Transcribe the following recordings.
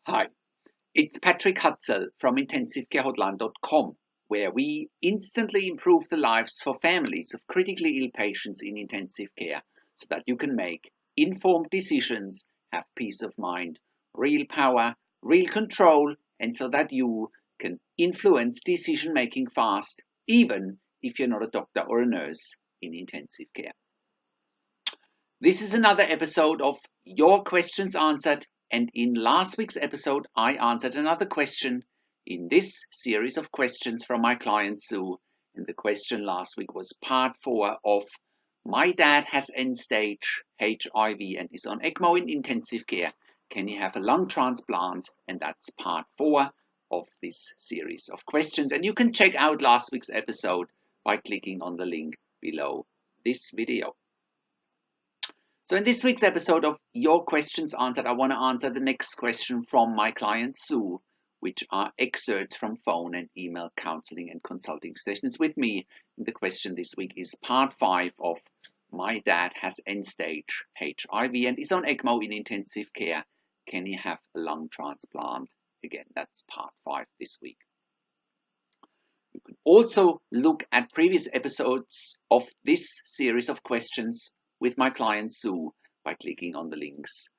Hi, it's Patrick Hutzel from IntensiveCareHotline.com, where we instantly improve the lives for families of critically ill patients in intensive care so that you can make informed decisions, have peace of mind, real power, real control, and so that you can influence decision making fast, even if you're not a doctor or a nurse in intensive care. This is another episode of Your Questions Answered, and in last week's episode, I answered another question in this series of questions from my client Sue. And the question last week was part 4 of My dad has end-stage HIV and is on ECMO in intensive care. Can he have a lung transplant? And that's part 4 of this series of questions. And you can check out last week's episode by clicking on the link below this video. So in this week's episode of Your Questions Answered, I want to answer the next question from my client Sue, which are excerpts from phone and email counseling and consulting sessions with me. And the question this week is part 5 of My dad has end-stage HIV and is on ECMO in intensive care. Can he have a lung transplant? Again, that's part 5 this week. You can also look at previous episodes of this series of questions with my client Sue by clicking on the links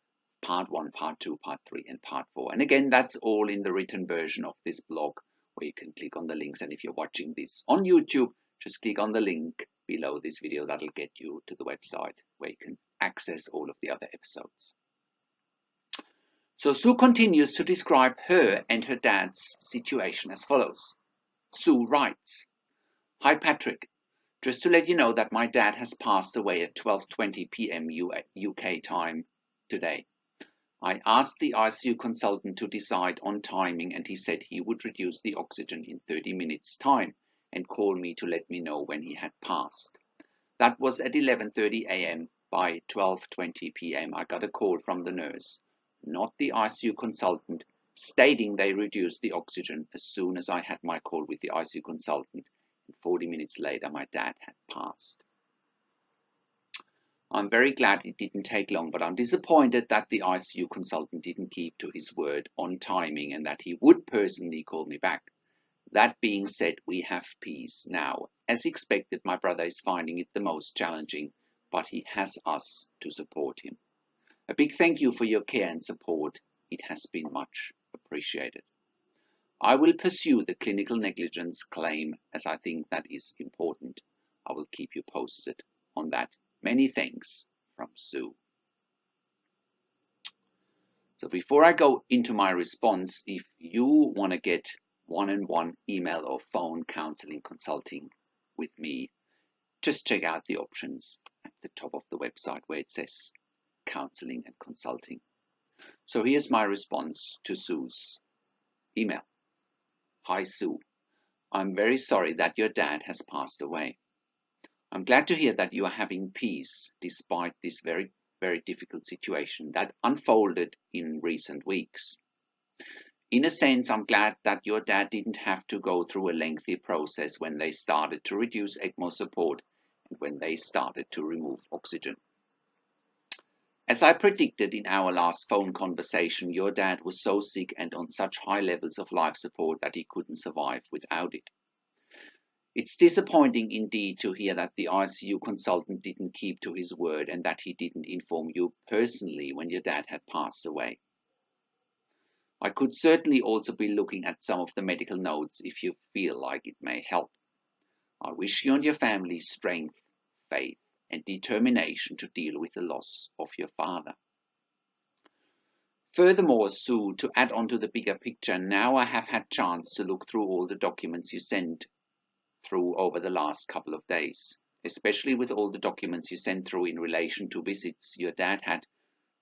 part 1, part 2, part 3 and part 4. And again, that's all in the written version of this blog where you can click on the links. And if you're watching this on YouTube, just click on the link below this video. That'll get you to the website where you can access all of the other episodes. So Sue continues to describe her and her dad's situation as follows. Sue writes, "Hi Patrick, just to let you know that my dad has passed away at 12:20 p.m. UK time today. I asked the ICU consultant to decide on timing and he said he would reduce the oxygen in 30 minutes time and call me to let me know when he had passed. That was at 11:30 a.m. By 12:20 p.m. I got a call from the nurse, not the ICU consultant, stating they reduced the oxygen as soon as I had my call with the ICU consultant. 40 minutes later, my dad had passed. I'm very glad it didn't take long, but I'm disappointed that the ICU consultant didn't keep to his word on timing and that he would personally call me back. That being said, we have peace now. As expected, my brother is finding it the most challenging, but he has us to support him. A big thank you for your care and support. It has been much appreciated. I will pursue the clinical negligence claim as I think that is important. I will keep you posted on that. Many thanks from Sue." So before I go into my response, if you want to get one-on-one email or phone counseling consulting with me, just check out the options at the top of the website where it says counseling and consulting. So here's my response to Sue's email. "Hi Sue, I'm very sorry that your dad has passed away. I'm glad to hear that you are having peace despite this very, very difficult situation that unfolded in recent weeks. In a sense, I'm glad that your dad didn't have to go through a lengthy process when they started to reduce ECMO support and when they started to remove oxygen. As I predicted in our last phone conversation, your dad was so sick and on such high levels of life support that he couldn't survive without it. It's disappointing indeed to hear that the ICU consultant didn't keep to his word and that he didn't inform you personally when your dad had passed away. I could certainly also be looking at some of the medical notes if you feel like it may help. I wish you and your family strength, faith, and determination to deal with the loss of your father. Furthermore, Sue, to add on to the bigger picture, now I have had chance to look through all the documents you sent through over the last couple of days, especially with all the documents you sent through in relation to visits your dad had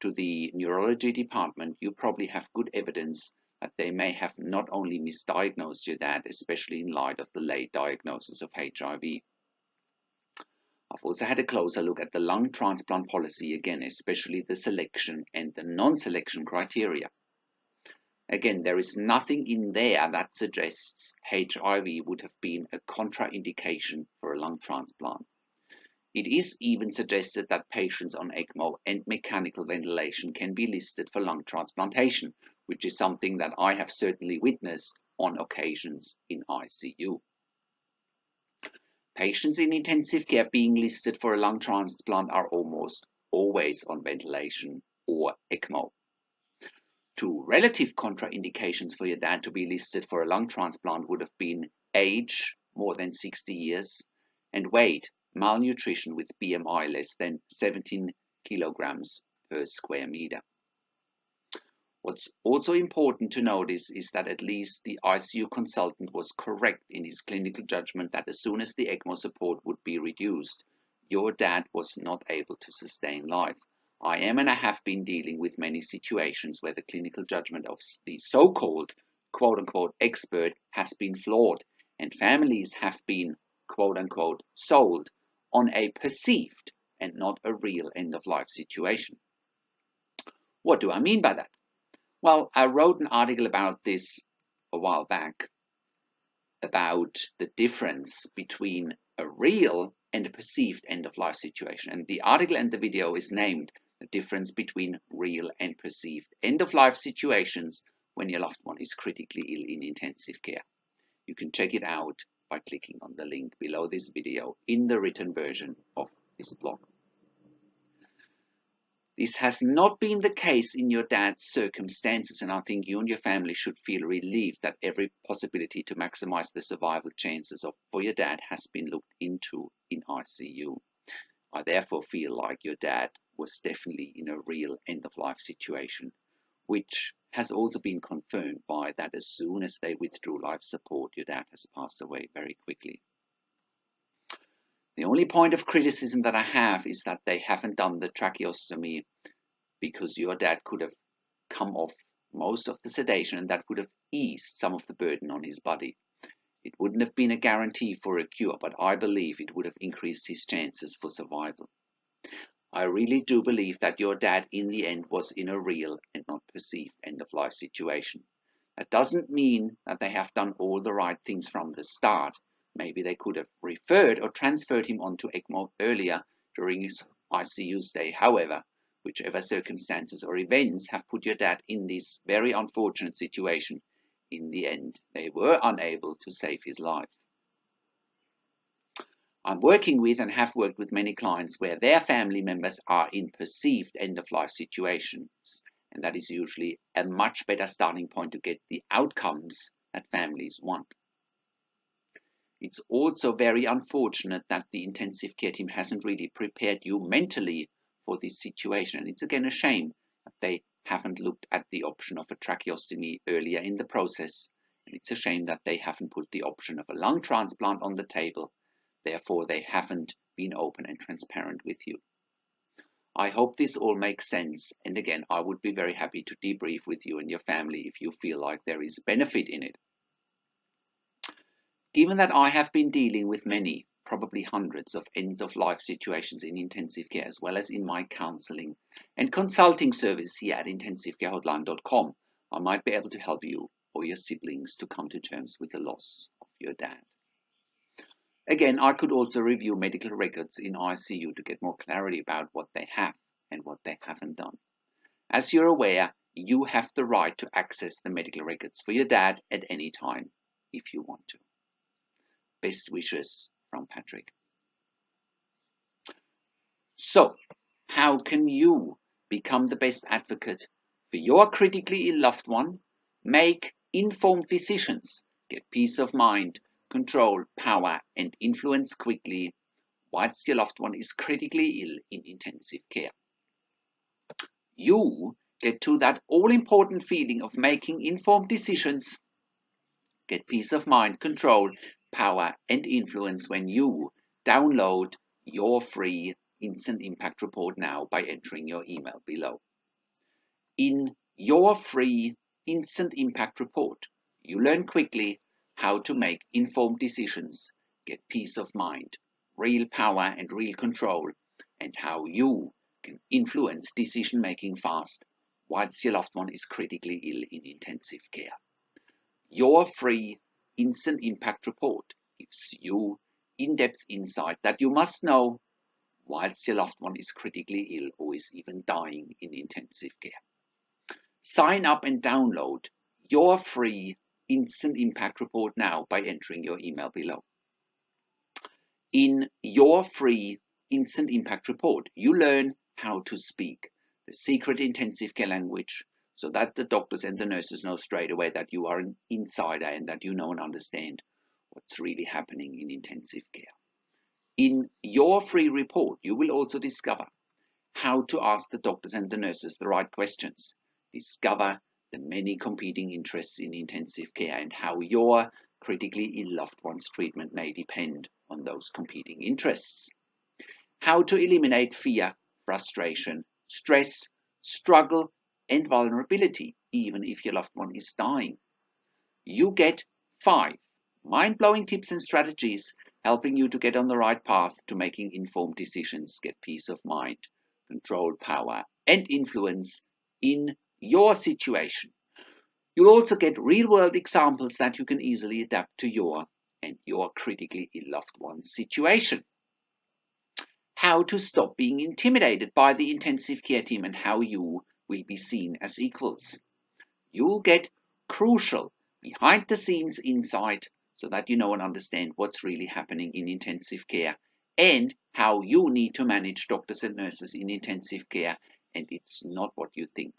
to the neurology department. You probably have good evidence that they may have not only misdiagnosed your dad, especially in light of the late diagnosis of HIV. I've also had a closer look at the lung transplant policy again, especially the selection and the non-selection criteria. Again, there is nothing in there that suggests HIV would have been a contraindication for a lung transplant. It is even suggested that patients on ECMO and mechanical ventilation can be listed for lung transplantation, which is something that I have certainly witnessed on occasions in ICU. Patients in intensive care being listed for a lung transplant are almost always on ventilation or ECMO. Two relative contraindications for your dad to be listed for a lung transplant would have been age, more than 60 years, and weight, malnutrition with BMI less than 17 kilograms per square meter. What's also important to notice is that at least the ICU consultant was correct in his clinical judgment that as soon as the ECMO support would be reduced, your dad was not able to sustain life. I am and I have been dealing with many situations where the clinical judgment of the so-called quote-unquote expert has been flawed, and families have been quote-unquote sold on a perceived and not a real end-of-life situation. What do I mean by that? Well, I wrote an article about this a while back about the difference between a real and a perceived end-of-life situation. And the article and the video is named The Difference Between Real and Perceived End-of-Life Situations When Your Loved One is Critically Ill in Intensive Care. You can check it out by clicking on the link below this video in the written version of this blog. This has not been the case in your dad's circumstances, and I think you and your family should feel relieved that every possibility to maximize the survival chances for your dad has been looked into in ICU. I therefore feel like your dad was definitely in a real end-of-life situation, which has also been confirmed by that as soon as they withdrew life support, your dad has passed away very quickly. The only point of criticism that I have is that they haven't done the tracheostomy, because your dad could have come off most of the sedation and that would have eased some of the burden on his body. It wouldn't have been a guarantee for a cure, but I believe it would have increased his chances for survival. I really do believe that your dad in the end was in a real and not perceived end-of-life situation. That doesn't mean that they have done all the right things from the start. Maybe they could have referred or transferred him onto ECMO earlier during his ICU stay. However, whichever circumstances or events have put your dad in this very unfortunate situation, in the end, they were unable to save his life. I'm working with and have worked with many clients where their family members are in perceived end-of-life situations, and that is usually a much better starting point to get the outcomes that families want. It's also very unfortunate that the intensive care team hasn't really prepared you mentally for this situation, and it's again a shame that they haven't looked at the option of a tracheostomy earlier in the process, and it's a shame that they haven't put the option of a lung transplant on the table. Therefore, they haven't been open and transparent with you. I hope this all makes sense, and again, I would be very happy to debrief with you and your family if you feel like there is benefit in it. Given that I have been dealing with many, probably hundreds of end-of-life situations in intensive care, as well as in my counseling and consulting service here at intensivecarehotline.com, I might be able to help you or your siblings to come to terms with the loss of your dad. Again, I could also review medical records in ICU to get more clarity about what they have and what they haven't done. As you're aware, you have the right to access the medical records for your dad at any time if you want to. Best wishes from Patrick. So, how can you become the best advocate for your critically ill loved one? Make informed decisions, get peace of mind, control, power, and influence quickly whilst your loved one is critically ill in intensive care. You get to that all-important feeling of making informed decisions, get peace of mind, control, power, and influence when you download your free Instant Impact Report now by entering your email below. In your free Instant Impact Report, you learn quickly how to make informed decisions, get peace of mind, real power and real control, and how you can influence decision-making fast whilst your loved one is critically ill in intensive care. Your free Instant Impact Report gives you in-depth insight that you must know whilst your loved one is critically ill or is even dying in intensive care. Sign up and download your free instant impact report now by entering your email below. In your free instant impact report, you learn how to speak the secret intensive care language so that the doctors and the nurses know straight away that you are an insider and that you know and understand what's really happening in intensive care. In your free report, you will also discover how to ask the doctors and the nurses the right questions, discover the many competing interests in intensive care and how your critically ill loved one's treatment may depend on those competing interests. How to eliminate fear, frustration, stress, struggle, and vulnerability, even if your loved one is dying. You get 5 mind-blowing tips and strategies helping you to get on the right path to making informed decisions, get peace of mind, control, power, and influence in your situation. You'll also get real-world examples that you can easily adapt to your and your critically ill loved one's situation. How to stop being intimidated by the intensive care team and how you will be seen as equals. You'll get crucial behind-the-scenes insight so that you know and understand what's really happening in intensive care and how you need to manage doctors and nurses in intensive care, and it's not what you think.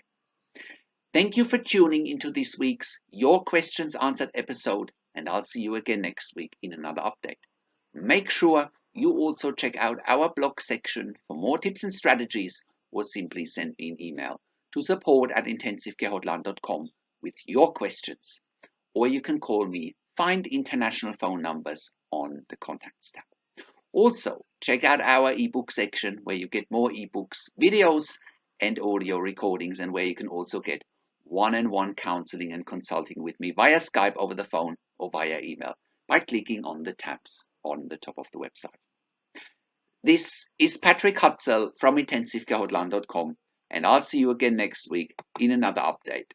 Thank you for tuning into this week's Your Questions Answered episode, and I'll see you again next week in another update. Make sure you also check out our blog section for more tips and strategies, or simply send me an email to support@intensivecarehotline.com with your questions. Or you can call me, find international phone numbers on the contacts tab. Also, check out our ebook section where you get more ebooks, videos, and audio recordings, and where you can also get one-on-one counseling and consulting with me via Skype, over the phone, or via email by clicking on the tabs on the top of the website. This is Patrick Hutzel from intensivecarehotline.com, and I'll see you again next week in another update.